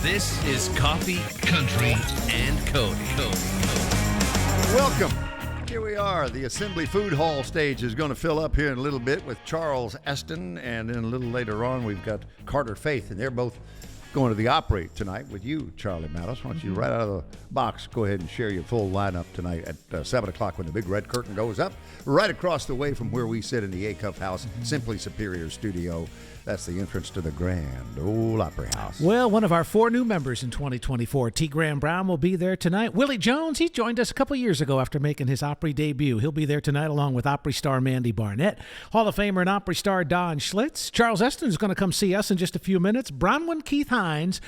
This is Coffee, Country, and Cody. Welcome. Here we are. The Assembly Food Hall stage is going to fill up here in a little bit with Charles Esten, and then a little later on we've got Carter Faith, and they're both going to the Opry tonight with you, Charlie Mattos. Why don't you, right out of the box, go ahead and share your full lineup tonight at 7 o'clock when the big red curtain goes up, right across the way from where we sit in the A-Cuff House, Simply Superior Studio. That's the entrance to the Grand Ole Opry House. Well, one of our 4 new members in 2024, T. Graham Brown, will be there tonight. Willie Jones, he joined us a couple years ago after making his Opry debut. He'll be there tonight along with Opry star Mandy Barnett, Hall of Famer and Opry star Don Schlitz. Charles Esten is going to come see us in just a few minutes. Bronwyn Keith Hines,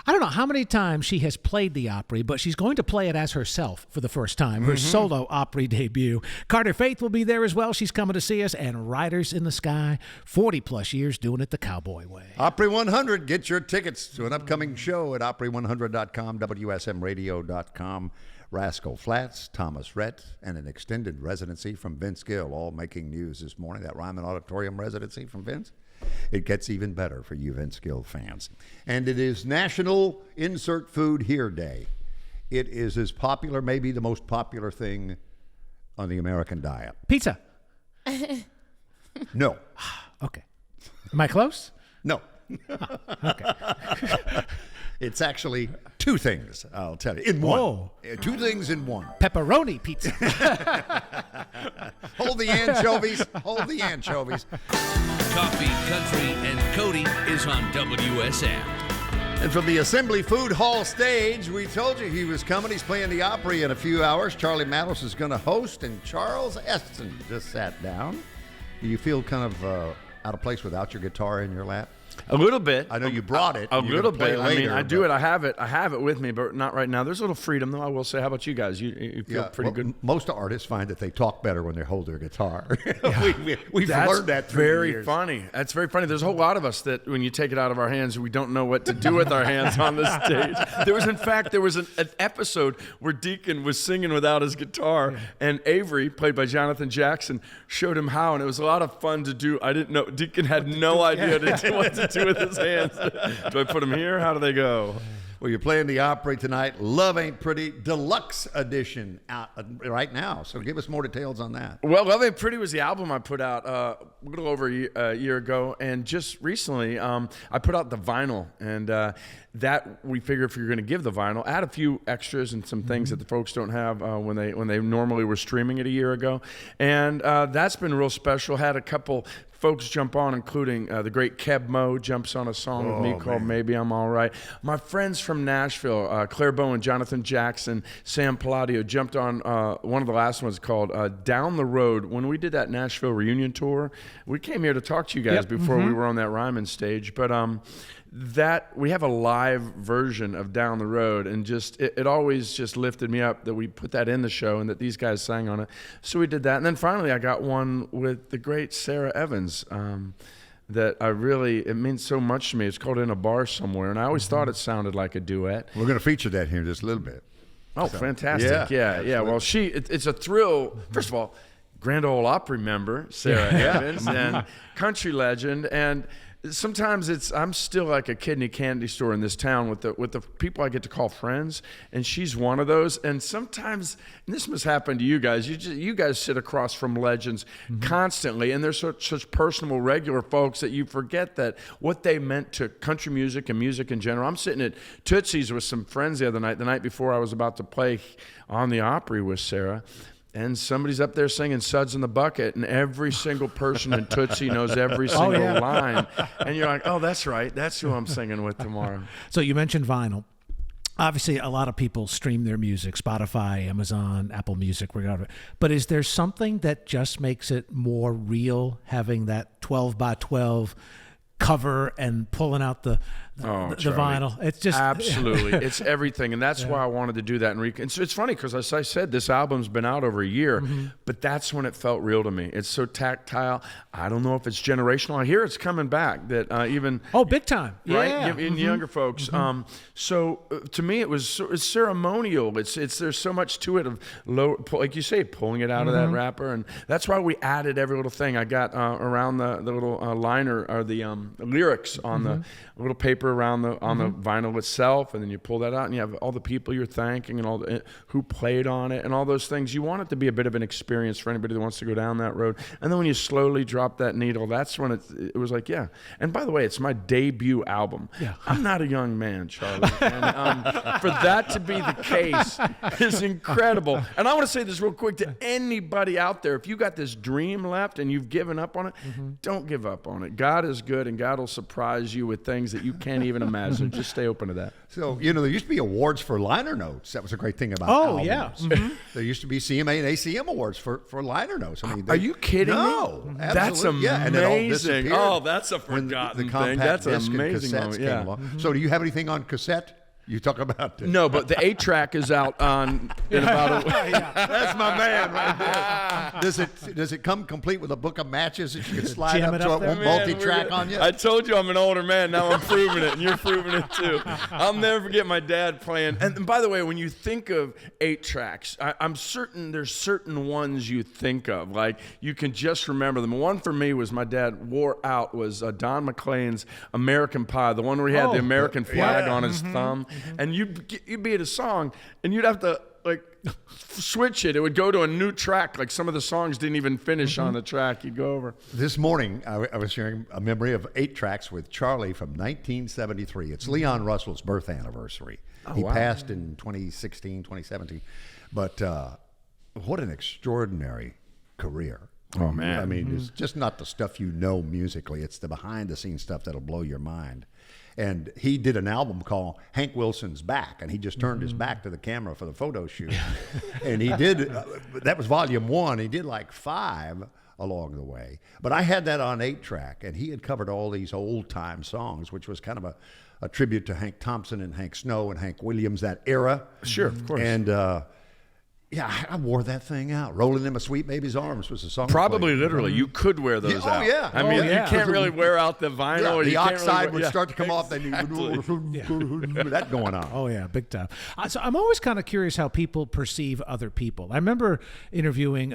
I don't know how many times she has played the Opry, but she's going to play it as herself for the first time, her solo Opry debut. Carter Faith will be there as well. She's coming to see us. And Riders in the Sky, 40-plus years doing it the cowboy way. Opry 100, get your tickets to an upcoming show at Opry100.com, WSMRadio.com. Rascal Flatts, Thomas Rhett, and an extended residency from Vince Gill, all making news this morning. That Ryman Auditorium residency from Vince. It gets even better for you Vince Gill fans. And it is National Insert Food Here Day. It is as popular, maybe the most popular thing on the American diet. Pizza. No. Okay. Am I close? No. Okay. It's actually 2 things, I'll tell you, in one. Whoa. 2 things in one. Pepperoni pizza. Hold the anchovies. Hold the anchovies. Coffee, Country, and Cody is on WSM. And from the Assembly Food Hall stage, we told you he was coming. He's playing the Opry in a few hours. Charlie Mattos is going to host, and Charles Esten just sat down. Do you feel kind of out of place without your guitar in your lap? A little bit. I know you brought it. A little bit. Later, I mean, I do it. I have it with me, but not right now. There's a little freedom, though, I will say. How about you guys? You feel pretty good? Most artists find that they talk better when they hold their guitar. We've learned that through the years. Funny. That's very funny. There's a whole lot of us that when you take it out of our hands, we don't know what to do with our hands on the stage. There was an episode where Deacon was singing without his guitar, and Avery, played by Jonathan Jackson, showed him how, and it was a lot of fun to do. I didn't know. Deacon had no idea what to do with his hands. Do I put them here? How do they go? Well, you're playing the Opry tonight. Love Ain't Pretty Deluxe Edition out right now. So give us more details on that. Well, Love Ain't Pretty was the album I put out a little over a year ago. And just recently, I put out the vinyl. And that we figure if you're going to give the vinyl, add a few extras and some things that the folks don't have when they normally were streaming it a year ago. And that's been real special. Had a couple folks jump on, including the great Keb Mo jumps on a song with me called Maybe I'm All Right. My friends from Nashville, Claire Bowen, Jonathan Jackson, Sam Palladio jumped on one of the last ones called Down the Road. When we did that Nashville reunion tour, we came here to talk to you guys before we were on that Ryman stage. But that we have a live version of Down the Road, and just it always just lifted me up that we put that in the show and that these guys sang on it. So we did that, and then finally I got one with the great Sarah Evans that it means so much to me. It's called In a Bar Somewhere, and I always thought it sounded like a duet. We're going to feature that here in just a little bit. Oh, so, fantastic. Yeah. Well, it's a thrill. First of all, Grand Ole Opry member, Sarah Evans, and country legend, and sometimes I'm still like a kid in a candy store in this town with the people I get to call friends, and she's one of those. And sometimes, and this must happen to you guys, you guys sit across from legends constantly, and they're such personable, regular folks that you forget that what they meant to country music and music in general. I'm sitting at Tootsie's with some friends the night before I was about to play on the Opry with Sarah. And somebody's up there singing Suds in the Bucket, and every single person in Tootsie knows every single line. And you're like, oh, that's right. That's who I'm singing with tomorrow. So you mentioned vinyl. Obviously, a lot of people stream their music, Spotify, Amazon, Apple Music, regardless. But is there something that just makes it more real, having that 12 by 12 cover and pulling out the vinyl? It's just absolutely it's everything, and that's why I wanted to do that. And so it's funny because, as I said, this album's been out over a year, but that's when it felt real to me. It's so tactile. I don't know if it's generational. I hear it's coming back. That even big time, right? In younger folks. So to me, it's ceremonial. It's there's so much to it of like you say, pulling it out of that wrapper, and that's why we added every little thing. I got around the little liner or the lyrics on the little paper paper around on the vinyl itself, and then you pull that out, and you have all the people you're thanking and all who played on it and all those things. You want it to be a bit of an experience for anybody that wants to go down that road. And then when you slowly drop that needle, that's when it was like, yeah. And by the way, it's my debut album. Yeah. I'm not a young man, Charlie. And for that to be the case is incredible. And I want to say this real quick to anybody out there. If you got this dream left and you've given up on it, don't give up on it. God is good, and God will surprise you with things that you can't even imagine. Just stay open to that. So, there used to be awards for liner notes. That was a great thing about albums. Yeah. There used to be CMA and ACM awards for liner notes. I mean, Are you kidding me? No, That's absolutely. amazing. Yeah, and it all disappeared Oh, that's a when forgotten the thing. compact That's an disc and amazing cassettes moment. came Yeah. along. So do you have anything on cassette? You talk about it. No, but the 8-track is out in about a week. That's my man right there. Does it come complete with a book of matches that you can slide Jam up it so up it won't there? multi-track on you? I told you I'm an older man. Now I'm proving it, and you're proving it too. I'll never forget my dad playing. And by the way, when you think of 8-tracks, I'm certain there's certain ones you think of. Like, you can just remember them. One for me was my dad wore out was Don McLean's American Pie, the one where he had the American flag on his thumb. And you'd be at a song, and you'd have to switch it. It would go to a new track. Like, some of the songs didn't even finish on the track. You'd go over. This morning, I was sharing a memory of 8 tracks with Charlie from 1973. It's Leon Russell's birth anniversary. He passed in 2016, 2017. But what an extraordinary career. Oh, man. I mean, it's just not the stuff musically. It's the behind-the-scenes stuff that'll blow your mind. And he did an album called Hank Wilson's Back, and he just turned his back to the camera for the photo shoot. And he did, that was volume 1. He did like 5 along the way. But I had that on 8-track, and he had covered all these old-time songs, which was kind of a tribute to Hank Thompson and Hank Snow and Hank Williams, that era. Sure, of course. And yeah, I wore that thing out. Rolling in My Sweet Baby's Arms was the song. Probably literally. You could wear those out. Oh, yeah. I mean, you can't really wear out the vinyl. Yeah, or the you can't oxide really, would start to come off. Then you that going on. Oh, yeah, big time. So I'm always kind of curious how people perceive other people. I remember interviewing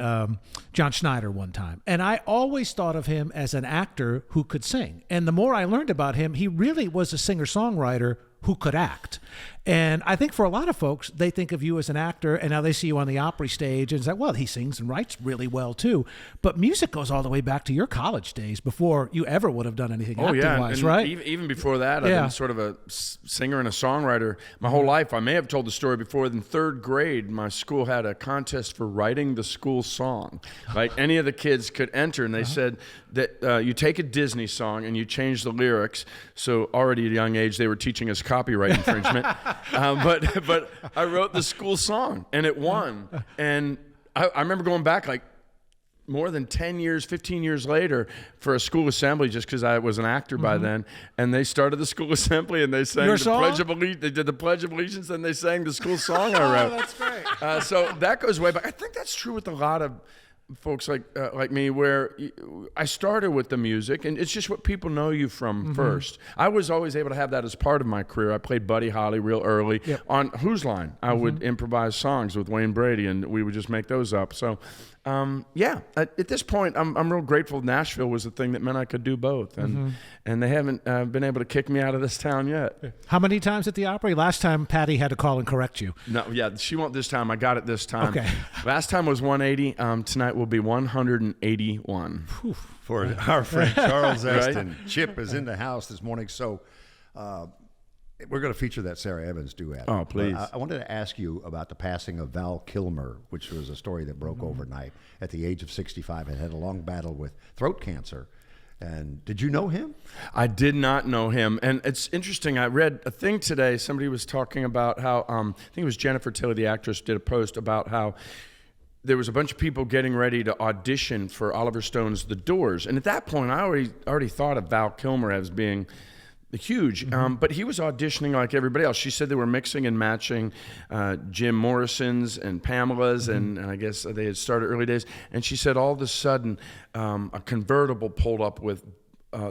John Schneider one time, and I always thought of him as an actor who could sing. And the more I learned about him, he really was a singer-songwriter who could act. And I think for a lot of folks, they think of you as an actor, and now they see you on the Opry stage and it's like, well, he sings and writes really well too. But music goes all the way back to your college days before you ever would have done anything acting-wise, and right? Even before that, I've been sort of a singer and a songwriter my whole life. I may have told the story before. In 3rd grade, my school had a contest for writing the school song. Like, any of the kids could enter, and they said that you take a Disney song and you change the lyrics. So already at a young age, they were teaching us copyright infringement. But I wrote the school song, and it won. And I remember going back like more than 10 years, 15 years later for a school assembly, just because I was an actor by then. And they started the school assembly, and they sang Your the song? Pledge of Allegiance. They did the Pledge of Allegiance, and they sang the school song I wrote. Oh, that's great. So that goes way back. I think that's true with a lot of folks like me, where I started with the music, and it's just what people know you from first. I was always able to have that as part of my career. I played Buddy Holly real early. On Who's Line, I would improvise songs with Wayne Brady, and we would just make those up. So at this point, I'm real grateful Nashville was the thing that meant I could do both, and they haven't been able to kick me out of this town yet. How many times at the Opry? Last time Patty had to call and correct you. No, she won't this time. I got it this time. Okay. Last time was 180. Tonight will be 181. For our friend Charles Right? Esten. Chip is in the house this morning, so we're going to feature that Sarah Evans duet. Oh, please. But I wanted to ask you about the passing of Val Kilmer, which was a story that broke overnight. At the age of 65, had a long battle with throat cancer. And did you know him? I did not know him. And it's interesting. I read a thing today. Somebody was talking about how, I think it was Jennifer Tilly, the actress, did a post about how there was a bunch of people getting ready to audition for Oliver Stone's The Doors. And at that point, I already thought of Val Kilmer as being huge, but he was auditioning like everybody else. She said they were mixing and matching Jim Morrison's and Pamela's, and I guess they had started early days. And she said all of a sudden a convertible pulled up with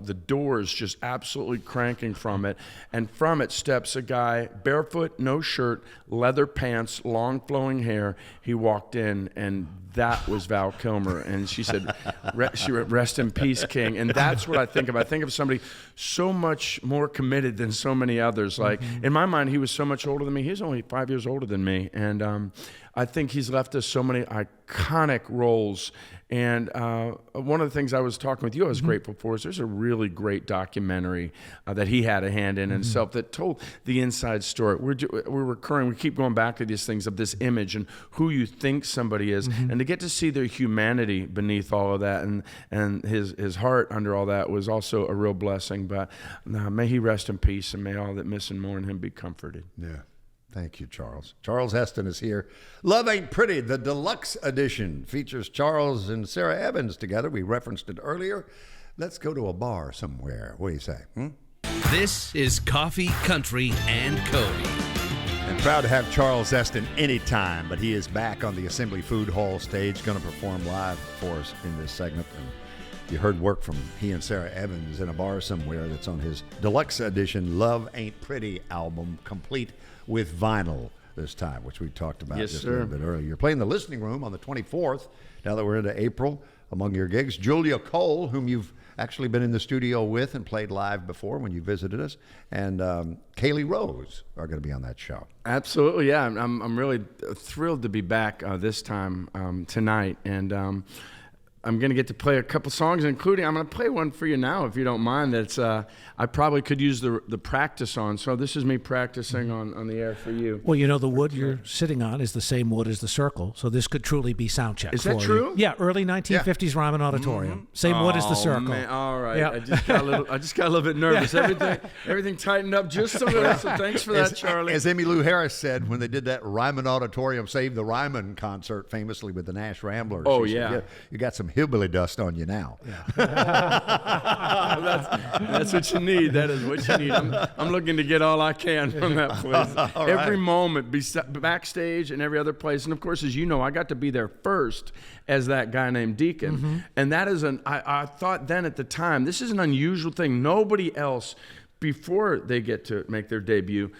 the doors just absolutely cranking from it. And from it steps a guy, barefoot, no shirt, leather pants, long flowing hair. He walked in, and that was Val Kilmer. And she said, rest in peace, King. And that's what I think of. I think of somebody so much more committed than so many others. Like, in my mind, he was so much older than me. He's only 5 years older than me. And I think he's left us so many iconic roles. And one of the things I was talking with you, I was grateful for, is there's a really great documentary that he had a hand in himself that told the inside story. We're recurring, we keep going back to these things of this image and who you think somebody is, and to get to see their humanity beneath all of that, and his heart under all that was also a real blessing. But may he rest in peace, and may all that miss and mourn him be comforted. Yeah. Thank you, Charles. Charles Esten is here. Love Ain't Pretty, the deluxe edition, features Charles and Sarah Evans together. We referenced it earlier. Let's go to a bar somewhere. What do you say? This is Coffee, Country, and Cody. And proud to have Charles Esten anytime, but he is back on the Assembly Food Hall stage, going to perform live for us in this segment. And you heard work from he and Sarah Evans in a bar somewhere that's on his deluxe edition Love Ain't Pretty album, complete with vinyl this time, which we talked about just a little bit earlier. You're playing the Listening Room on the 24th, now that we're into April. Among your gigs, Julia Cole, whom you've actually been in the studio with and played live before when you visited us, and Kaylee Rose are going to be on that show. Absolutely, yeah. I'm really thrilled to be back this time tonight, and I'm going to get to play a couple songs, including, I'm going to play one for you now, if you don't mind, that's I probably could use the practice on. So this is me practicing on the air for you. Well, you know, the wood you're sitting on is the same wood as the circle, so this could truly be sound check. Is that true? Yeah, early 1950s Ryman Auditorium. Same wood as the circle. Man, all right. Yeah. I just got a little bit nervous. Everything tightened up just a little, so thanks for that, Charlie. As Emmylou Harris said when they did that Ryman Auditorium Save the Ryman concert famously with the Nash Ramblers. Oh, she yeah. said, you got some hillbilly dust on you now. That's what you need. That is what you need. I'm looking to get all I can from that place. Every moment, backstage and every other place. And of course, as you know, I got to be there first as that guy named Deacon. And that is I thought then at the time, this is an unusual thing. Nobody else, before they get to make their debut,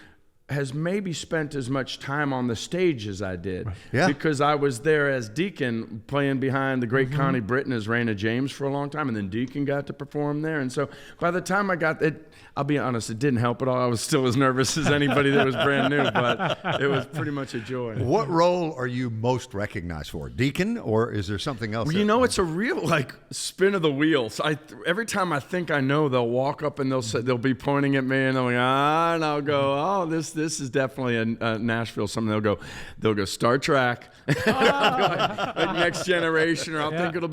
has maybe spent as much time on the stage as I did. Yeah. Because I was there as Deacon playing behind the great Connie Britton as Raina James for a long time, and then Deacon got to perform there. And so by the time I got it, I'll be honest, it didn't help at all. I was still as nervous as anybody that was brand new, but it was pretty much a joy. What role are you most recognized for? Deacon, or is there something else? Well, you know, it's a real spin of the wheels. Every time I think I know, they'll walk up and they'll be pointing at me, and they'll go, and I'll go, oh, this is definitely a Nashville something. They'll go Star Trek, like Next Generation, or I'll think it'll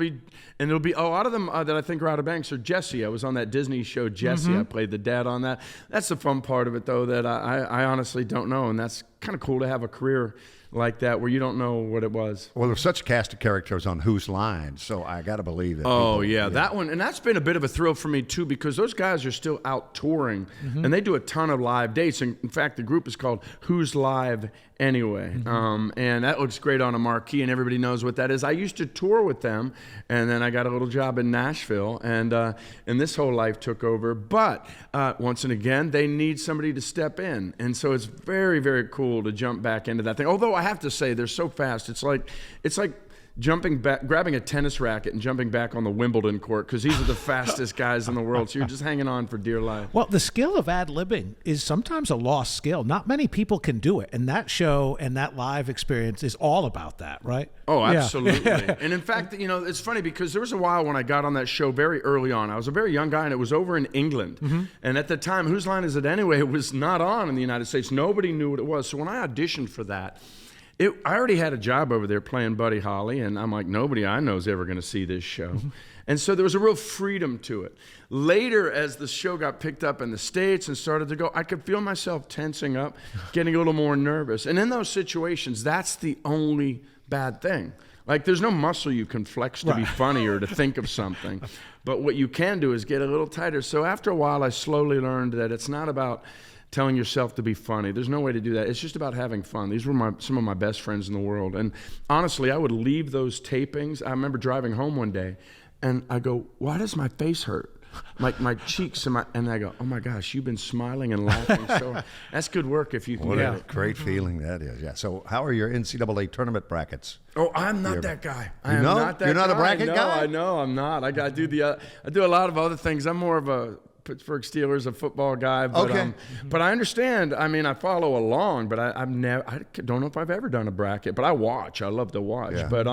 be a lot of them that I think are Outer Banks or Jesse. I was on that Disney show Jesse. I played the dad on that. That's the fun part of it, though, that I honestly don't know, and that's kind of cool to have a career like that where you don't know what it was. Well, there's such a cast of characters on Whose Line, so I got to believe that. Oh, yeah, that one. And that's been a bit of a thrill for me, too, because those guys are still out touring, and they do a ton of live dates. And in fact, the group is called Who's Live Anyway. And that looks great on a marquee, and everybody knows what that is. I used to tour with them, and then I got a little job in Nashville, and this whole life took over. But once and again, they need somebody to step in. And so it's very, very cool to jump back into that thing. Although I have to say, they're so fast. It's like jumping back, grabbing a tennis racket and jumping back on the Wimbledon court, because these are the fastest guys in the world. So you're just hanging on for dear life. Well, the skill of ad-libbing is sometimes a lost skill. Not many people can do it. And that show and that live experience is all about that, right? Oh, absolutely. Yeah. And in fact, you know, it's funny because there was a while when I got on that show very early on. I was a very young guy, and it was over in England. And at the time, Whose Line Is It Anyway? It was not on in the United States. Nobody knew what it was. So when I auditioned for that, I already had a job over there playing Buddy Holly, and I'm like, nobody I know is ever going to see this show. And so there was a real freedom to it. Later, as the show got picked up in the States and started to go, I could feel myself tensing up, getting a little more nervous. And in those situations, that's the only bad thing. Like, there's no muscle you can flex to be funny or to think of something. But what you can do is get a little tighter. So after a while, I slowly learned that it's not about telling yourself to be funny. There's no way to do that. It's just about having fun. These were some of my best friends in the world. And honestly, I would leave those tapings. I remember driving home one day, and I go, why does my face hurt? my cheeks and I go, oh my gosh, you've been smiling and laughing. So that's good work if you can What get a it. great feeling that is. Yeah. So how are your NCAA tournament brackets? Oh, I'm not that guy. I am know? not that You're not guy. a bracket guy? I know I'm not. I do a lot of other things. I'm more of a Pittsburgh Steelers, a football guy. But, Okay. But I understand. I mean, I follow along, but I don't know if I've ever done a bracket. But I watch. I love to watch. Yeah. But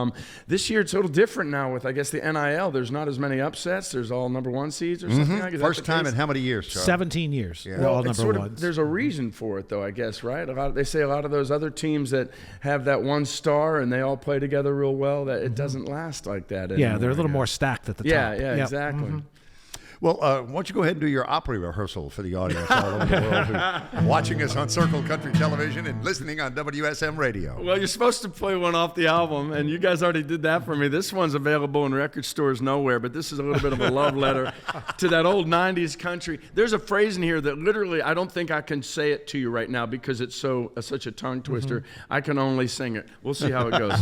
this year it's a little different now with, I guess, the NIL. There's not as many upsets. There's all number one seeds or something. Like that. First time in how many years, Charles? 17 years. Yeah. They're all It's number sort ones. of, there's a reason for it, though, I guess, right? They say a lot of those other teams that have that one star and they all play together real well, that it doesn't last like that anymore. Yeah, they're a little more stacked at the Yeah, top. yeah, Yep. exactly. Well, why don't you go ahead and do your Opry rehearsal for the audience all over the world who's watching us on Circle Country Television and listening on WSM Radio. Well, you're supposed to play one off the album, and you guys already did that for me. This one's available in record stores nowhere, but this is a little bit of a love letter to that old 90s country. There's a phrase in here that literally I don't think I can say it to you right now because it's such a tongue twister. I can only sing it. We'll see how it goes.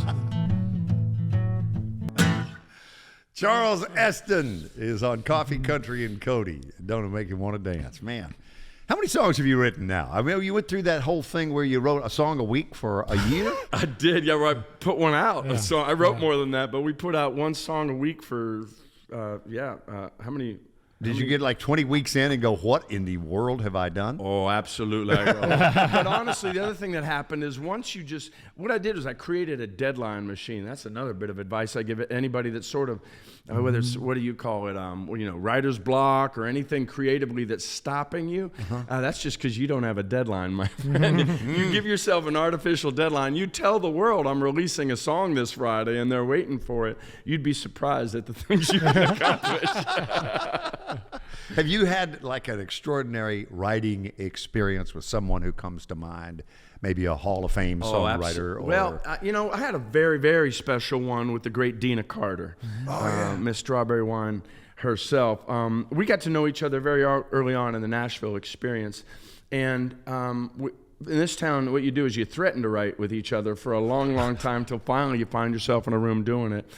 Charles Esten is on Coffee Country and Cody. Don't make him want to dance. Man, how many songs have you written now? I mean, you went through that whole thing where you wrote a song a week for a year? I did, yeah. I put one out. Yeah. So I wrote more than that, but we put out one song a week for, how many? Did you get like 20 weeks in and go, what in the world have I done? Oh, absolutely. But honestly, the other thing that happened is what I did was I created a deadline machine. That's another bit of advice I give anybody that's sort of, whether it's, what do you call it, writer's block or anything creatively that's stopping you. That's just because you don't have a deadline, my friend. You give yourself an artificial deadline. You tell the world I'm releasing a song this Friday and they're waiting for it. You'd be surprised at the things you can accomplish. Have you had like an extraordinary writing experience with someone who comes to mind? Maybe a Hall of Fame songwriter? Well, I had a very, very special one with the great Dina Carter, Miss Strawberry Wine herself. We got to know each other very early on in the Nashville experience. And in this town, what you do is you threaten to write with each other for a long, long time till finally you find yourself in a room doing it.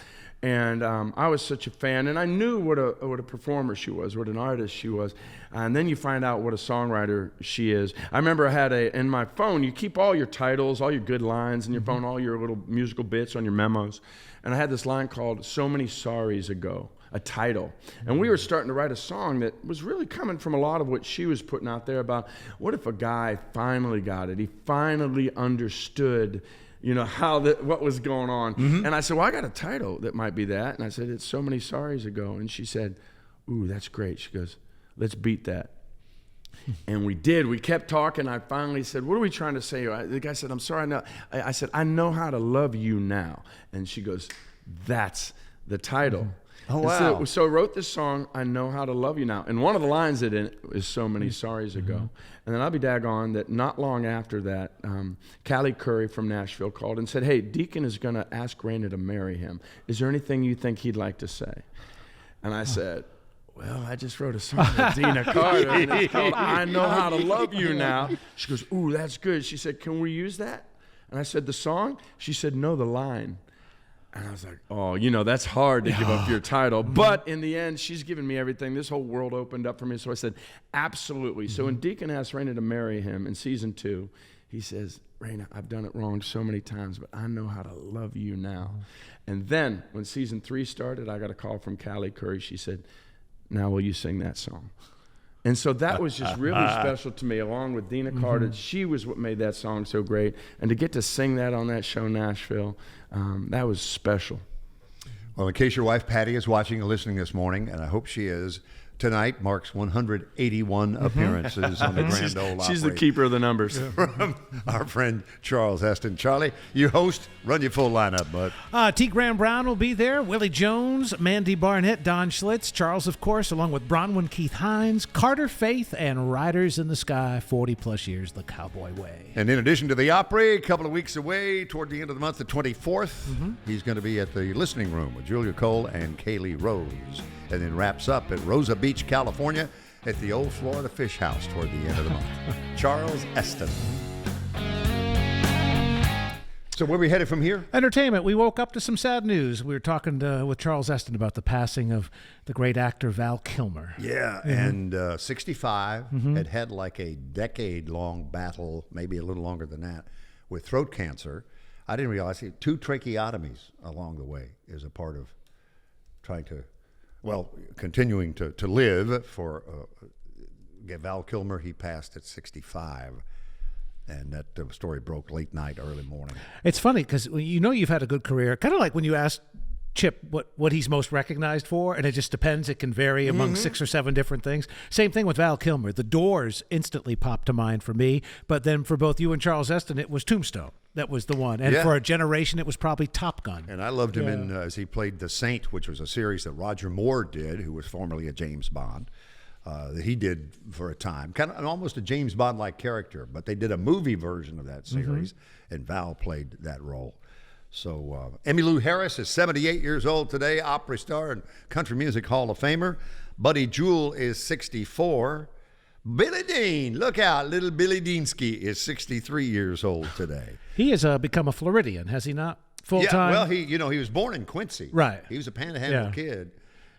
And I was such a fan, and I knew what a performer she was, what an artist she was. And then you find out what a songwriter she is. I remember I had in my phone, you keep all your titles, all your good lines in your phone, all your little musical bits on your memos. And I had this line called So Many Sorries Ago, a title. And we were starting to write a song that was really coming from a lot of what she was putting out there about what if a guy finally got it? He finally understood what was going on. And I said, well, I got a title that might be that. And I said, it's So Many Sorries Ago. And she said, ooh, that's great. She goes, let's beat that. And we did. We kept talking. I finally said, what are we trying to say? The guy said, I'm sorry. I said, I know how to love you now. And she goes, that's the title. Oh, wow. So I wrote this song, I Know How to Love You Now. And one of the lines in it is So Many Sorries Ago. And then I'll be daggone that not long after that, Callie Curry from Nashville called and said, hey, Deacon is going to ask Raina to marry him. Is there anything you think he'd like to say? And I said, well, I just wrote a song with Dina Carter, and it's called I Know How to Love You Now. She goes, ooh, that's good. She said, can we use that? And I said, the song? She said, no, the line. And I was like, oh, that's hard to give up your title. But in the end, she's given me everything. This whole world opened up for me. So I said, absolutely. So when Deacon asked Raina to marry him in season 2, he says, Raina, I've done it wrong so many times, but I know how to love you now. And then when season 3 started, I got a call from Callie Curry. She said, now will you sing that song? And so that was just really special to me, along with Dina Carter. She was what made that song so great. And to get to sing that on that show, Nashville, that was special. Well, in case your wife Patty is watching and listening this morning, and I hope she is, tonight marks 181 appearances on the Grand Ole Opry. She's the keeper of the numbers. From our friend Charles Esten. Charlie, you host. Run your full lineup, bud. T. Graham Brown will be there. Willie Jones, Mandy Barnett, Don Schlitz, Charles, of course, along with Bronwyn Keith Hines, Carter Faith, and Riders in the Sky, 40-plus years the Cowboy Way. And in addition to the Opry, a couple of weeks away, toward the end of the month, the 24th, he's going to be at the Listening Room with Julia Cole and Kaylee Rose. And then wraps up at Rosa Beach, California, at the Old Florida Fish House toward the end of the month. Charles Esten. So where are we headed from here? Entertainment. We woke up to some sad news. We were talking with Charles Esten about the passing of the great actor Val Kilmer. Yeah, and 65, had like a decade-long battle, maybe a little longer than that, with throat cancer. I didn't realize 2 tracheotomies along the way is a part of trying to, continuing to live for Val Kilmer. He passed at 65. And that story broke late night, early morning. It's funny because you've had a good career. Kind of like when you asked Chip what he's most recognized for, and it just depends. It can vary among 6 or 7 different things. Same thing with Val Kilmer. The Doors instantly popped to mind for me, but then for both you and Charles Esten, it was Tombstone. That was the one. And for a generation, it was probably Top Gun. And I loved him in as he played The Saint, which was a series that Roger Moore did, who was formerly a James Bond. That he did for a time, kind of almost a James Bond-like character, but they did a movie version of that series, and Val played that role. So Emmylou Harris is 78 years old today, Opry star and Country Music Hall of Famer. Buddy Jewell is 64. Billy Dean, look out, little Billy Deansky is 63 years old today. He has become a Floridian, has he not? Full time? Well, he was born in Quincy. Right. He was a Panhandle kid.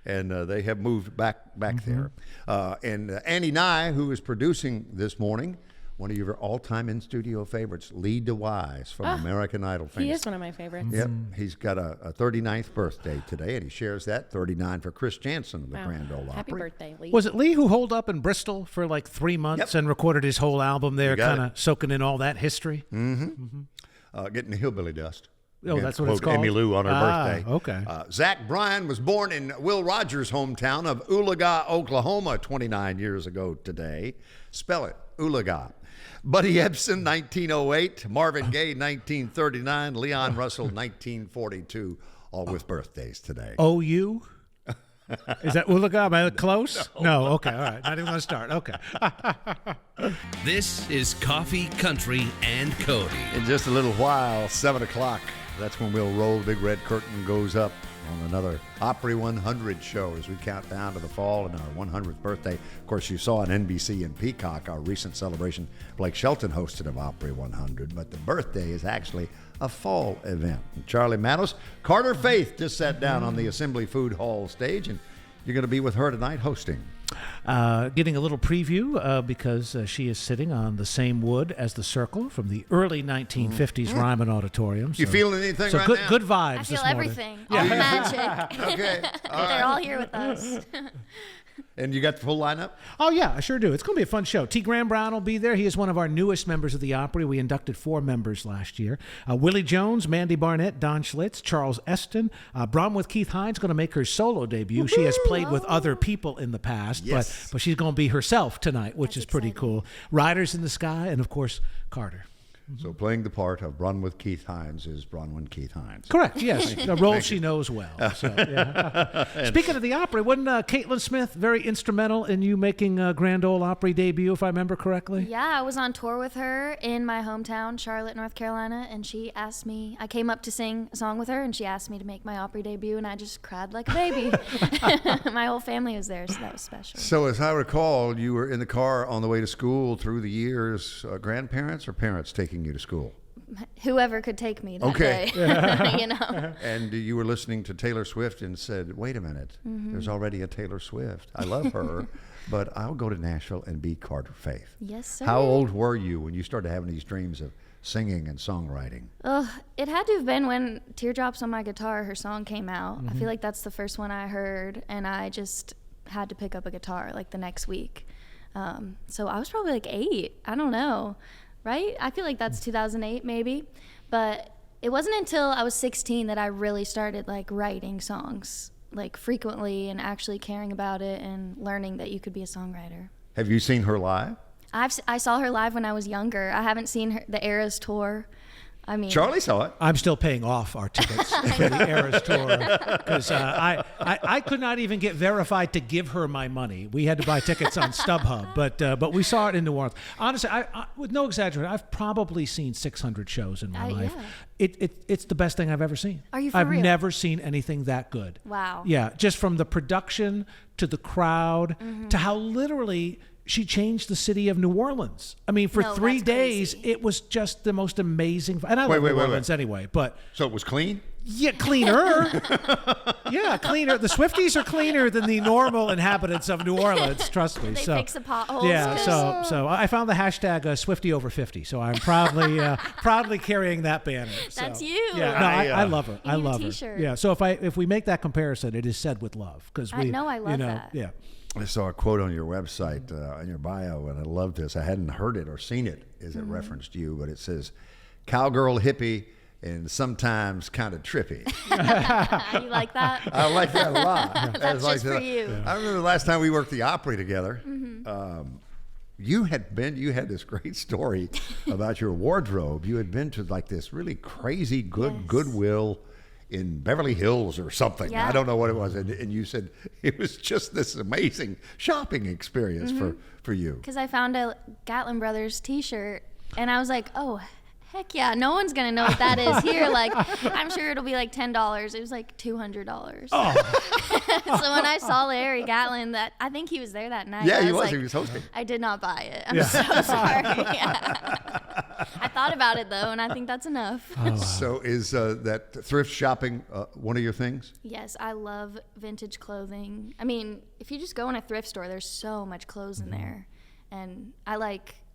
And they have moved back there. And Annie Nye, who is producing this morning, one of your all-time in-studio favorites, Lee DeWise from American Idol fame. He is one of my favorites. Yep. He's got a 39th birthday today, and he shares that. 39 for Chris Jansen of the Grand Ole Opry. Happy birthday, Lee. Was it Lee who holed up in Bristol for like 3 months and recorded his whole album there, kind of soaking in all that history? Getting the hillbilly dust. Oh, that's what it's called? Emmylou on her birthday. Okay. Zach Bryan was born in Will Rogers' hometown of Oologah, Oklahoma, 29 years ago today. Spell it, Oologah. Buddy Ebsen, 1908. Marvin Gaye, 1939. Leon Russell, 1942. All with birthdays today. OU? Is that Oologah? Am I close? No. Okay. All right. Not even going to start. Okay. This is Coffee, Country, and Cody. In just a little while, 7 o'clock, that's when we'll roll. The big red curtain goes up on another Opry 100 show as we count down to the fall and our 100th birthday. Of course, you saw on NBC and Peacock our recent celebration Blake Shelton hosted of Opry 100, but the birthday is actually a fall event. And Charlie Manos, Carter Faith just sat down on the Assembly Food Hall stage, and you're going to be with her tonight hosting. Getting a little preview because she is sitting on the same wood as the Circle from the early 1950s Ryman Auditorium. You feeling anything right now? Good vibes. I feel this morning. everything. All the magic. Okay. They're all here with us. And you got the full lineup? Oh, yeah, I sure do. It's going to be a fun show. T. Graham Brown will be there. He is one of our newest members of the Opry. We inducted 4 members last year. Willie Jones, Mandy Barnett, Don Schlitz, Charles Esten. Brom with Keith Hines going to make her solo debut. Woo-hoo! She has played with other people in the past, but she's going to be herself tonight, which is pretty cool. Riders in the Sky, and, of course, Carter. So playing the part of Bronwyn Keith Hines is Bronwyn Keith Hines. Correct, yes. A role she knows well. So, yeah. Speaking of the Opry, wasn't Caitlin Smith very instrumental in you making Grand Ole Opry debut, if I remember correctly? Yeah, I was on tour with her in my hometown, Charlotte, North Carolina, and she asked me, I came up to sing a song with her, and she asked me to make my Opry debut, and I just cried like a baby. My whole family was there, so that was special. So as I recall, you were in the car on the way to school through the years. Grandparents or parents taking you to school? Whoever could take me that day, you know. And you were listening to Taylor Swift and said, wait a minute, there's already a Taylor Swift. I love her, but I'll go to Nashville and be Carter Faith. Yes, sir. How old were you when you started having these dreams of singing and songwriting? It had to have been when Teardrops on My Guitar, her song came out. I feel like that's the first one I heard, and I just had to pick up a guitar like the next week. So I was probably like 8. I don't know. Right? I feel like that's 2008 maybe. But it wasn't until I was 16 that I really started like writing songs like frequently and actually caring about it and learning that you could be a songwriter. Have you seen her live? I saw her live when I was younger. I haven't seen the Eras tour. I mean, Charlie saw it. I'm still paying off our tickets for the Eras tour because I could not even get Verified to give her my money. We had to buy tickets on StubHub, but we saw it in New Orleans. Honestly, I with no exaggeration, I've probably seen 600 shows in my life. Yeah. It's the best thing I've ever seen. Are you for I've real? never seen anything that good. Wow. Yeah, just from the production to the crowd to how literally she changed the city of New Orleans. I mean, for No, 3 that's days, crazy. it was just the most amazing. And I love New Orleans anyway, but So it was clean? yeah, cleaner. Yeah, cleaner. The Swifties are cleaner than the normal inhabitants of New Orleans. Trust me. They so fix the potholes. yeah, so I found the hashtag Swiftie over 50. So I'm proudly carrying that banner. So, That's you. Yeah, no, I love her. You I need a love her. t-shirt. Yeah. So if we make that comparison, it is said with love because I know, I love that. Yeah. I saw a quote on your website, on your bio, and I love this. I hadn't heard it or seen it as it referenced you, but it says, cowgirl hippie and sometimes kind of trippy. You like that? I like that a lot. That's just for you. I remember the last time we worked the Opry together. You had this great story about your wardrobe. You had been to like this really crazy good Goodwill in Beverly Hills or something. Yeah. I don't know what it was. And you said it was just this amazing shopping experience for you. Because I found a Gatlin Brothers T-shirt, and I was like, oh, heck yeah, no one's gonna know what that is here. Like, I'm sure it'll be like $10. It was like $200. Oh. So when I saw Larry Gatlin, I think he was there that night. Yeah, I he was. like, He was hosting. I did not buy it. I'm so sorry. I thought about it though, and I think that's enough. So is that thrift shopping one of your things? Yes, I love vintage clothing. I mean, if you just go in a thrift store, there's so much clothes in there. And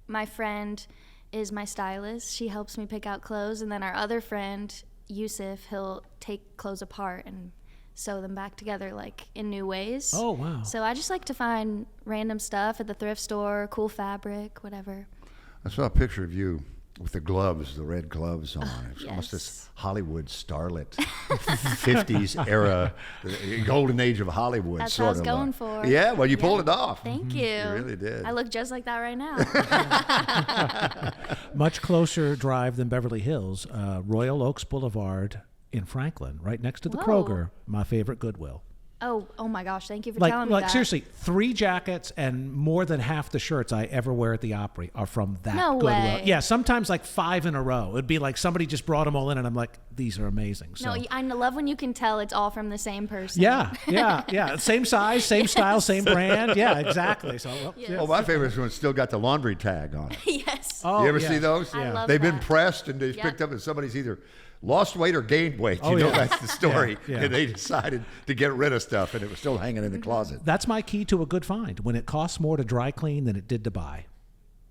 my friend is my stylist. She helps me pick out clothes. And then our other friend, Yusuf, he'll take clothes apart and sew them back together like in new ways. Oh, wow. So I just like to find random stuff at the thrift store, cool fabric, whatever. I saw a picture of you with the gloves, the red gloves on. It's almost this Hollywood starlet, 50s era, the golden age of Hollywood. That's sort what I was of, going for. Yeah, well, you pulled it off. Thank you. You really did. I look just like that right now. Much closer drive than Beverly Hills, Royal Oaks Boulevard in Franklin, right next to the Whoa. Kroger, my favorite Goodwill. Oh my gosh, thank you for telling me that. Like seriously, 3 jackets and more than half the shirts I ever wear at the Opry are from that No Goodwill. way. Yeah, sometimes like 5 in a row. It'd be like somebody just brought them all in and I'm like, these are amazing. So. No, I love when you can tell it's all from the same person. Yeah. Same size, same style, same brand. Yeah, exactly. So, Yes. Oh, my favorite one still got the laundry tag on it. Yes. Oh, You ever yeah. see those? I love They've been that. pressed and they've Yep. picked up and somebody's either lost weight or gained weight. Oh, You know yeah. that's the story. Yeah. And they decided to get rid of stuff and it was still hanging in the closet. That's my key to a good find. When it costs more to dry clean than it did to buy.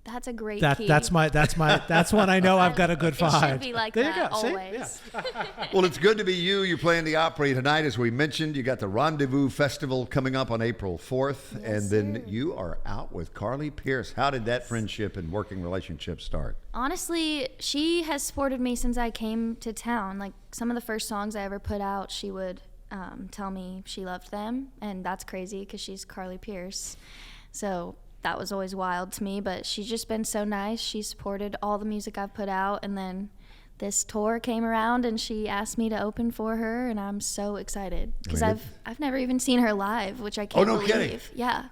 That's a great key. That's when I know I've got a good It find. should be like there that you go. See? always. Yeah. Well, it's good to be you. You're playing the Opry tonight, as we mentioned. You got the Rendezvous Festival coming up on April 4th. Yes, and then sir. you are out with Carly Pearce. How did that friendship and working relationship start? Honestly, she has supported me since I came to town. Like some of the first songs I ever put out, she would tell me she loved them. And that's crazy because she's Carly Pearce. So that was always wild to me, but she's just been so nice. She supported all the music I've put out, and then this tour came around and she asked me to open for her, and I'm so excited because I've never even seen her live, which I can't no believe. kidding. Yeah,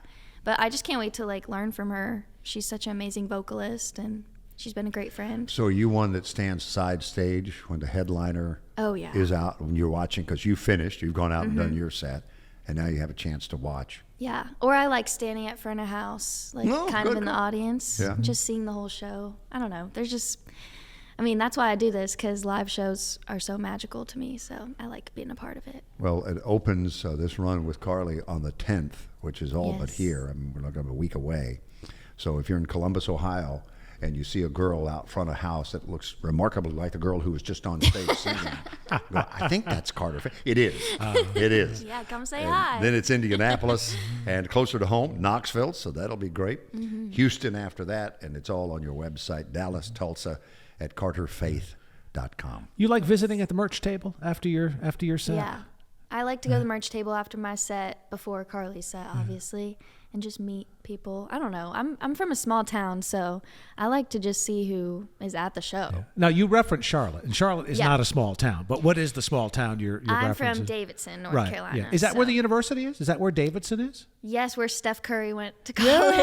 but I just can't wait to like learn from her. She's such an amazing vocalist, and she's been a great friend. So are you one that stands side stage when the headliner Oh yeah. is out, when you're watching? Because you finished, you've gone out and done your set, and now you have a chance to watch. Yeah, or I like standing at front of house, like Oh, kind of good in the call. audience, Yeah. just seeing the whole show. I don't know. That's why I do this, because live shows are so magical to me. So I like being a part of it. Well, it opens this run with Carly on the 10th, which is all but Yes. here. I mean, we're not going to be a week away. So if you're in Columbus, Ohio, and you see a girl out front of house that looks remarkably like the girl who was just on stage singing, go, I think that's Carter. It is. It is. Yeah, come say And hi. then it's Indianapolis and closer to home, Knoxville, so that'll be great. Houston after that, and it's all on your website, Dallas, Tulsa, at carterfaith.com. You like visiting at the merch table after your set? Yeah, I like to go to the merch table after my set, before Carly's set, obviously, and just meet people. I don't know. I'm from a small town, so I like to just see who is at the show. Now you referenced Charlotte, and Charlotte is Yeah. not a small town. But what is the small town you're I'm referencing? from Davidson, North right. Carolina. Yeah. Is that where so- the university is? Is that where Davidson is? Yes, where Steph Curry went to college.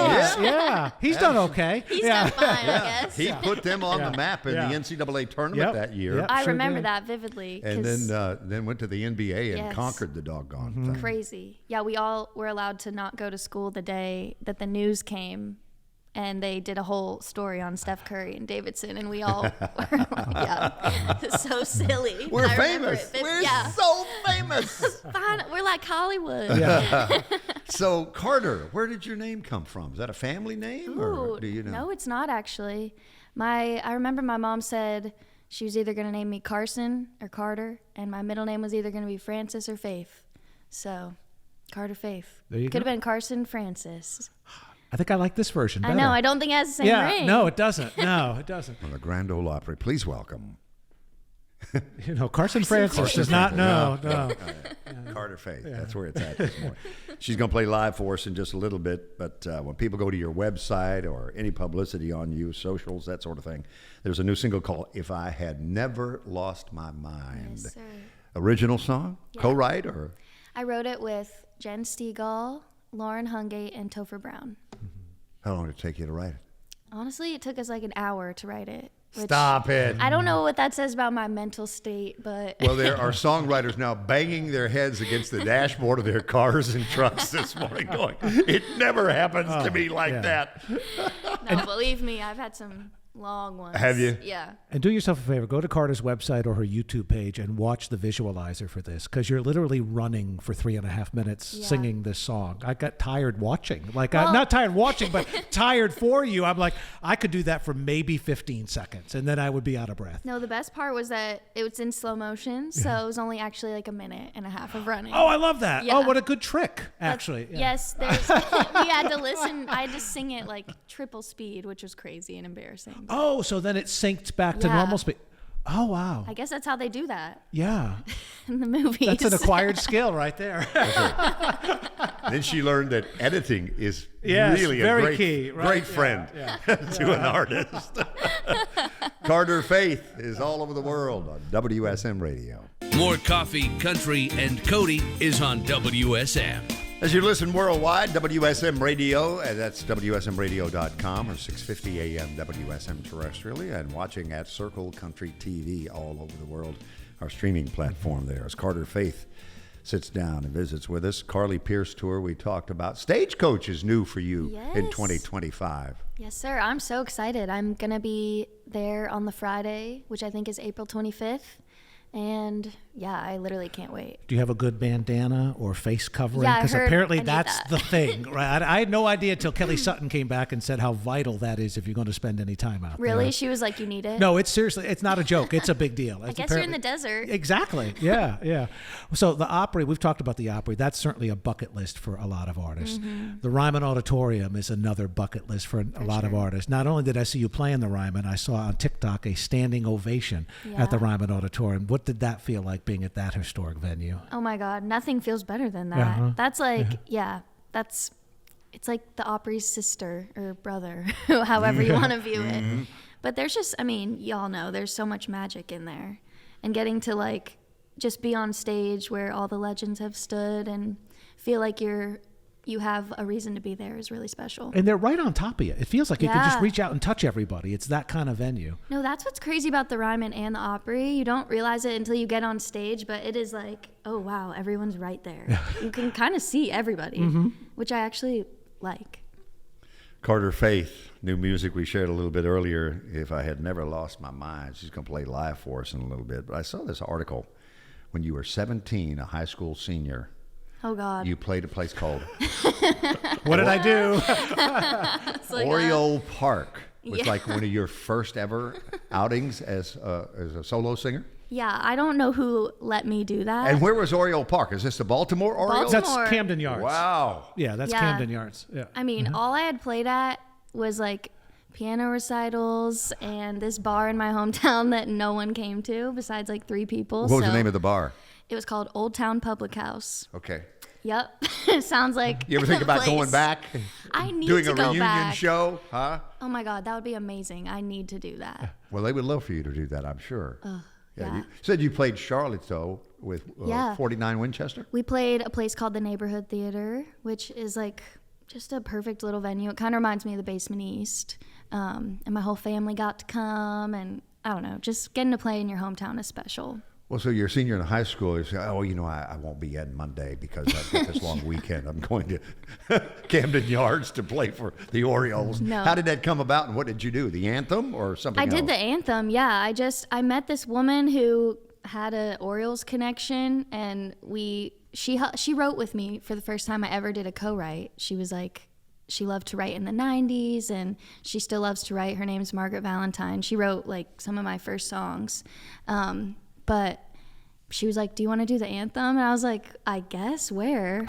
Yeah. He's done okay. He's yeah. done fine, I guess. He put them on the map in Yeah. the NCAA tournament Yep. that year. Yep. I Sure remember did. that vividly. And 'cause then went to the NBA and Yes. conquered the doggone thing. crazy. Yeah, we all were allowed to not go to school the day that the news came, and they did a whole story on Steph Curry and Davidson, and we all were it's so silly. We're famous. We're so famous. Fine. We're like Hollywood. Yeah. So, Carter, where did your name come from? Is that a family name, or do you know? No, it's not actually. I remember my mom said she was either going to name me Carson or Carter, and my middle name was either going to be Francis or Faith. So, Carter Faith. There you Could have go. been Carson Francis. I think I like this version better. I know. I don't think it has the same ring. No, it doesn't. No, it doesn't. From the Grand Ole Opry, please welcome You know, Carson Francis does not know. No. Carter Faith. That's where it's at this morning. She's going to play live for us in just a little bit, but when people go to your website or any publicity on you, socials, that sort of thing, there's a new single called If I Had Never Lost My Mind. Yes, sir. Original song? Yeah. Co-write or? I wrote it with Jen Stegall, Lauren Hungate, and Topher Brown. How long did it take you to write it? Honestly, it took us like an hour to write it. Which Stop it. I don't know what that says about my mental state, but Well, there are songwriters now banging their heads against the dashboard of their cars and trucks this morning going, it never happens to me like that. no, believe me, I've had some long ones. Have you? Yeah. And do yourself a favor, go to Carter's website or her YouTube page and watch the visualizer for this, because you're literally running for 3.5 minutes singing this song. I got tired watching. Like, I'm not tired watching, but tired for you. I'm like, I could do that for maybe 15 seconds, and then I would be out of breath. No, the best part was that it was in slow motion, so it was only actually like 1.5 minutes of running. Oh, I love that. Yeah. Oh, what a good trick, actually. Yeah. Yes, there's, we had to listen. I had to sing it like triple speed, which was crazy and embarrassing. Oh, so then it synced back to Yeah. normal speed. Oh, wow. I guess that's how they do that Yeah. in the movies. That's an acquired skill right there. Then she learned that editing is Yes, really very a great, key, right? great friend to an artist. Carter Faith is all over the world on WSM Radio. More coffee, country, and Cody is on WSM. As you listen worldwide, WSM Radio, and that's WSMradio.com or 650 AM WSM terrestrially, and watching at Circle Country TV all over the world, our streaming platform there. As Carter Faith sits down and visits with us. Carly Pierce Tour, we talked about. Stagecoach is new for you in Yes. 2025. Yes, sir. I'm so excited. I'm going to be there on the Friday, which I think is April 25th. And yeah, I literally can't wait. Do you have a good bandana or face covering? Yeah, I Because heard apparently I need that's that. the thing, right? I had no idea until Kelly Sutton came back and said how vital that is if you're going to spend any time out there. Really? She was like, you need it? No, it's seriously, it's not a joke. It's a big deal. I guess you're in the desert. Exactly. Yeah, yeah. So the Opry, we've talked about the Opry. That's certainly a bucket list for a lot of artists. Mm-hmm. The Ryman Auditorium is another bucket list for a lot of artists. Not only did I see you play in the Ryman, I saw on TikTok a standing ovation at the Yeah. Ryman Auditorium. What did that feel like being at that historic venue? Oh my God, nothing feels better than that. Uh-huh. That's like, it's like the Opry's sister or brother, however you want to view it. But there's just, I mean, y'all know there's so much magic in there. And getting to like just be on stage where all the legends have stood and feel like you have a reason to be there is really special. And they're right on top of you. It feels like you can just Yeah. reach out and touch everybody. It's that kind of venue. No, that's what's crazy about the Ryman and the Opry. You don't realize it until you get on stage, but it is like, oh wow, everyone's right there. You can kind of see everybody, which I actually like. Carter Faith, new music we shared a little bit earlier. If I Had Never Lost My Mind. She's going to play live for us in a little bit. But I saw this article when you were 17, a high school senior. Oh God. You played a place called What did I do? It's like, Oriole Park. Was Yeah. like one of your first ever outings as a solo singer. yeah, I don't know who let me do that. And where was Oriole Park? Is this the Baltimore Orioles? Baltimore. That's Camden Yards. Wow. Yeah, that's Yeah. Camden Yards. Yeah. I mean, all I had played at was like piano recitals and this bar in my hometown that no one came to besides like 3 people. What was the name of the bar? It was called Old Town Public House. Okay. Yep. Sounds like You ever think a about place. going back? I need Doing to a go reunion back. show? Huh? Oh my God, that would be amazing. I need to do that. Well, they would love for you to do that, I'm sure. yeah. You said you played Charlotte, though, with Yeah. 49 Winchester? We played a place called the Neighborhood Theater, which is like just a perfect little venue. It kind of reminds me of the Basement East. And my whole family got to come, and I don't know, just getting to play in your hometown is special. Well, so you're a senior in high school. You say, oh, I won't be in Monday because I've got this long weekend. I'm going to Camden Yards to play for the Orioles. No. How did that come about, and what did you do? The anthem or something else? I did the anthem, yeah. I met this woman who had a Orioles connection, and she wrote with me for the first time I ever did a co-write. She was like, she loved to write in the 90s, and she still loves to write. Her name's Margaret Valentine. She wrote like some of my first songs. But she was like, do you want to do the anthem? And I was like, I guess, where?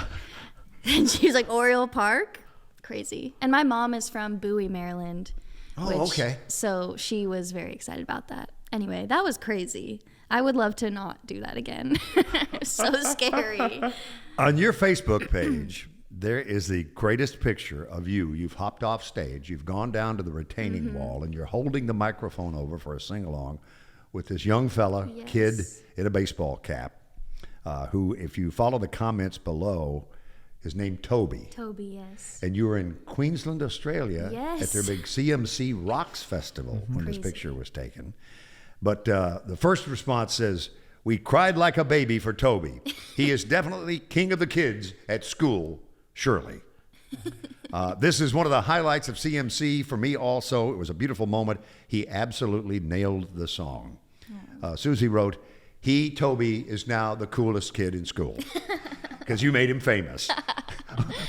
And she was like, Oriole Park. Crazy. And my mom is from Bowie, Maryland. Oh, okay. So she was very excited about that. Anyway, that was crazy. I would love to not do that again. It was so scary. On your Facebook page, there is the greatest picture of you. You've hopped off stage. You've gone down to the retaining wall, and you're holding the microphone over for a sing-along with this young fella, kid in a baseball cap, who, if you follow the comments below, is named Toby. Toby, yes. And you were in Queensland, Australia at their big CMC Rocks Festival when this picture was taken. But the first response says, we cried like a baby for Toby. He is definitely king of the kids at school, surely. This is one of the highlights of CMC for me also. It was a beautiful moment. He absolutely nailed the song. Susie wrote, Toby, is now the coolest kid in school because you made him famous.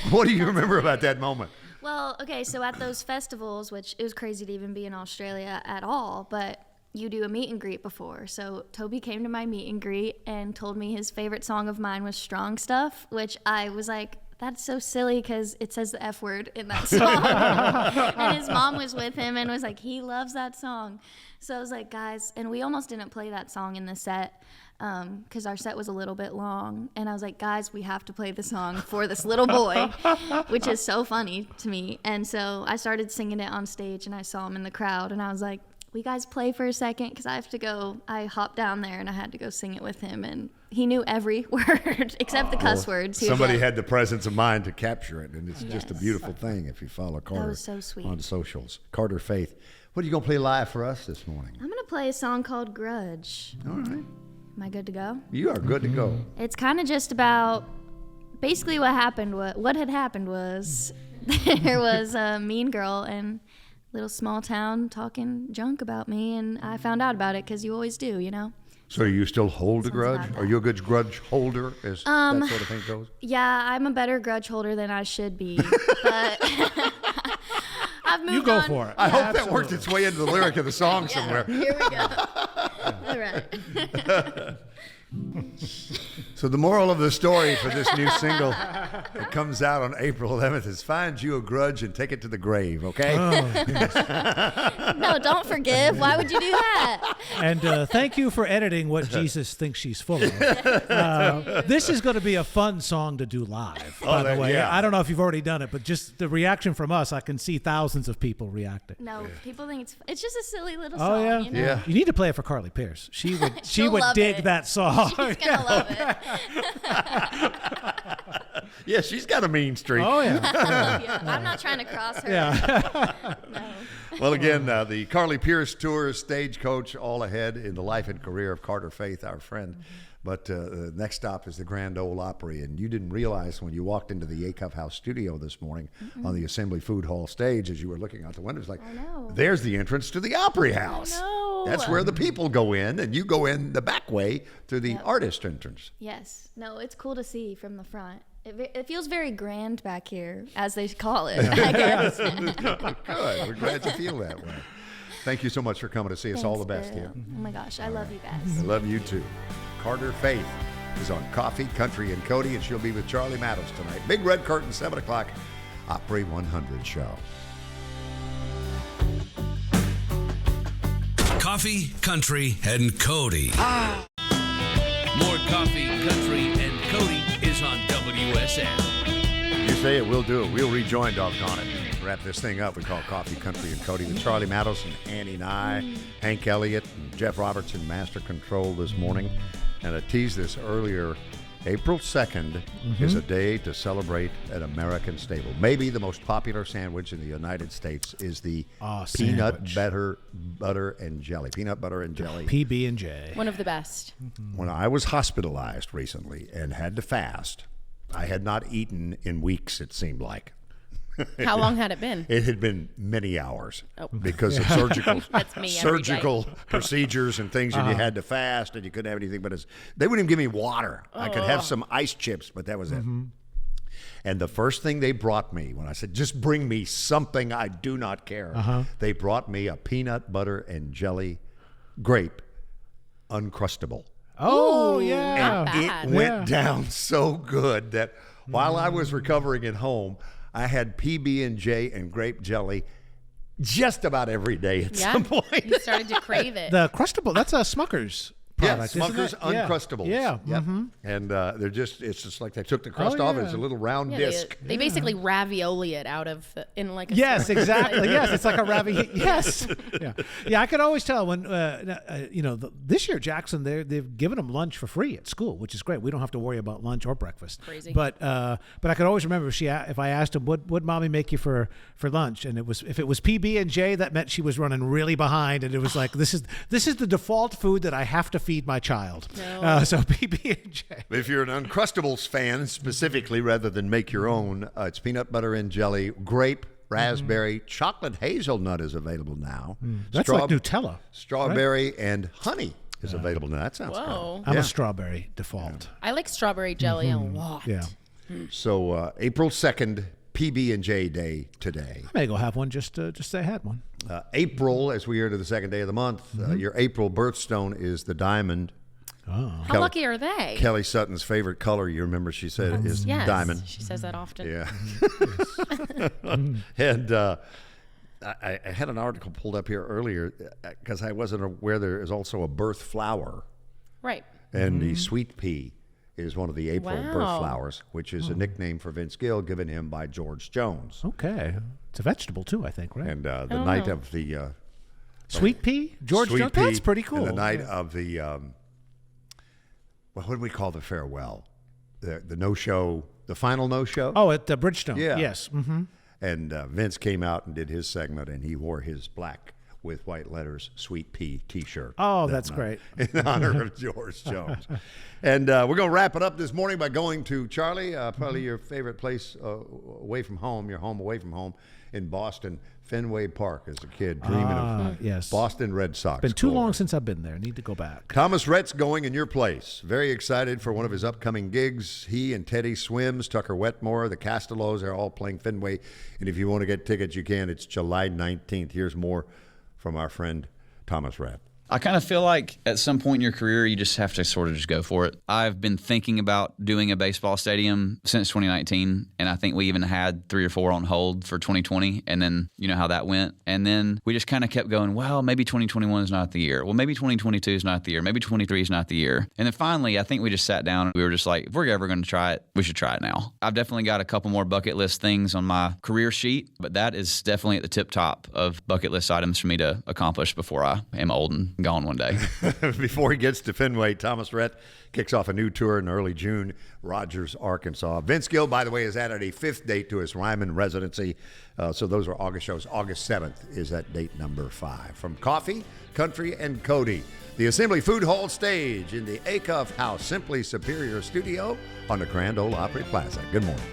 What do you remember about that moment? Well, okay, so at those festivals, which it was crazy to even be in Australia at all, but you do a meet and greet before. So Toby came to my meet and greet and told me his favorite song of mine was Strong Stuff, which I was like, that's so silly because it says the F word in that song. And his mom was with him and was like, he loves that song. So I was like, guys, and we almost didn't play that song in the set because our set was a little bit long. And I was like, guys, we have to play the song for this little boy, which is so funny to me. And so I started singing it on stage and I saw him in the crowd and I was like, will you guys play for a second? Because I have to go. I hopped down there and I had to go sing it with him. And he knew every word except the cuss words. Somebody had the presence of mind to capture it. And it's just a beautiful thing if you follow Carter was so sweet. on socials. Carter Faith. What are you going to play live for us this morning? I'm going to play a song called Grudge. All right. Am I good to go? You are good to go. It's kind of just about basically what happened. What had happened was there was a mean girl in little small town talking junk about me, and I found out about it because you always do, you know? So you still hold a grudge? about Are you a good grudge holder as that sort of thing goes? Yeah, I'm a better grudge holder than I should be, but I've moved on. You go for it. I hope that worked its way into the lyric of the song somewhere. Here we go. All right. So the moral of the story for this new single that comes out on April 11th is find you a grudge and take it to the grave, okay? No, don't forgive. Why would you do that? And thank you for editing what Jesus thinks she's full of. This is going to be a fun song to do live, by the way. Yeah. I don't know if you've already done it, but just the reaction from us, I can see thousands of people reacting. No, people think it's just a silly little Oh, song, yeah? you know? Yeah. You need to play it for Carly Pierce. She would She'll love dig it. that song. She's gonna love it. Yeah, she's got a mean streak. Oh, yeah. Yeah, I'm not trying to cross her. Yeah. No. Well, again, the Carly Pierce Tour, Stagecoach, all ahead in the life and career of Carter Faith, our friend. But the next stop is the Grand Ole Opry. And you didn't realize when you walked into the Acuff House studio this morning on the Assembly Food Hall stage, as you were looking out the windows, like, I know. there's the entrance to the Opry House. I know. That's where the people go in, and you go in the back way through the artist entrance. Yes. No, it's cool to see from the front. It feels very grand back here, as they call it, I guess. Good. We're glad you feel that way. Thank you so much for coming to see us. All the best here. Oh my gosh, I love you I guys. love you too. Carter Faith is on Coffee, Country, and Cody, and she'll be with Charlie Matos tonight. Big Red Curtain, 7 o'clock, Opry 100 show. Coffee, Country, and Cody. More Coffee, Country, and Cody is on WSM. You say it, we'll do it. We'll rejoin, doggone it. Wrap this thing up. We call Coffee, Country, and Cody with Charlie Matos and Annie Nye, Hank Elliott, and Jeff Robertson, Master Control this morning. And I teased this earlier. April 2nd is a day to celebrate an American staple. Maybe the most popular sandwich in the United States is the peanut butter and jelly. Peanut butter and jelly. PB&J. One of the best. When I was hospitalized recently and had to fast, I had not eaten in weeks, it seemed like. How long had it been? It had been many hours because of surgical procedures and things, and you had to fast, and you couldn't have anything. But they wouldn't even give me water. I could have some ice chips, but that was it. And the first thing they brought me, when I said, just bring me something, I do not care, they brought me a peanut butter and jelly grape Uncrustable. Oh, yeah. And it went down so good that while I was recovering at home, I had PB&J and grape jelly just about every day at some point. You started to crave it. The Crustable, that's a Smucker's product, Smucker's isn't it? Uncrustables. Yeah. Yep. And it's just like they took the crust off. It's a little round disc. They basically ravioli it out of in like a Yes, exactly. Yes, it's like a ravioli. Yes. Yeah, I could always tell when this year Jackson they've given them lunch for free at school, which is great. We don't have to worry about lunch or breakfast. Crazy. But I could always remember if I asked him what mommy make you for lunch, and if it was PB&J, that meant she was running really behind, and it was like this is the default food that I have to feed my child. No. So PB&J. If you're an Uncrustables fan specifically, rather than make your own, it's peanut butter and jelly, grape, raspberry, chocolate hazelnut is available now. That's like Nutella. Strawberry and honey is available now. That sounds Whoa. good. I'm a strawberry default. I like strawberry jelly a lot. Yeah. So April 2nd, PB&J Day today. I may go have one just to say I had one. April, as we are to the second day of the month, your April birthstone is the diamond. Oh. How lucky are they? Kelly Sutton's favorite color, you remember she said, is diamond. She says that often. Yeah. And I had an article pulled up here earlier because I wasn't aware there is also a birth flower. Right. And the sweet pea is one of the April Wow. birth flowers, which is a nickname for Vince Gill given him by George Jones. Okay. It's a vegetable too, I think, right? And the night of the Sweet pea? George sweet Jones? pea, That's pretty cool. And the night of the what do we call the farewell? The no-show, the final no-show? Oh, at the Bridgestone. Yeah. Yes. Mm-hmm. And Vince came out and did his segment, and he wore his black with white letters Sweet Pea T-shirt. Oh, that's great. In honor of George Jones. And we're going to wrap it up this morning by going to Charlie, probably your favorite place away from home, your home away from home in Boston, Fenway Park as a kid, dreaming of yes. Boston Red Sox. Been too glory. long since I've been there. Need to go back. Thomas Rhett's going in your place. Very excited for one of his upcoming gigs. He and Teddy Swims, Tucker Wetmore, the Castellos are all playing Fenway. And if you want to get tickets, you can. It's July 19th. Here's more from our friend Thomas Rhett. I kind of feel like at some point in your career, you just have to sort of just go for it. I've been thinking about doing a baseball stadium since 2019, and I think we even had 3 or 4 on hold for 2020, and then you know how that went. And then we just kind of kept going, well, maybe 2021 is not the year. Well, maybe 2022 is not the year. Maybe 23 is not the year. And then finally, I think we just sat down and we were just like, if we're ever going to try it, we should try it now. I've definitely got a couple more bucket list things on my career sheet, but that is definitely at the tip top of bucket list items for me to accomplish before I am old and gone one day. Before he gets to Fenway, Thomas Rhett kicks off a new tour in early June, Rogers, Arkansas. Vince Gill, by the way, has added a 5th date to his Ryman residency. So those are August shows. August 7th is that date number 5. From Coffee, Country, and Cody, the Assembly Food Hall stage in the Acuff House, Simply Superior Studio on the Grand Ole Opry Plaza. Good morning.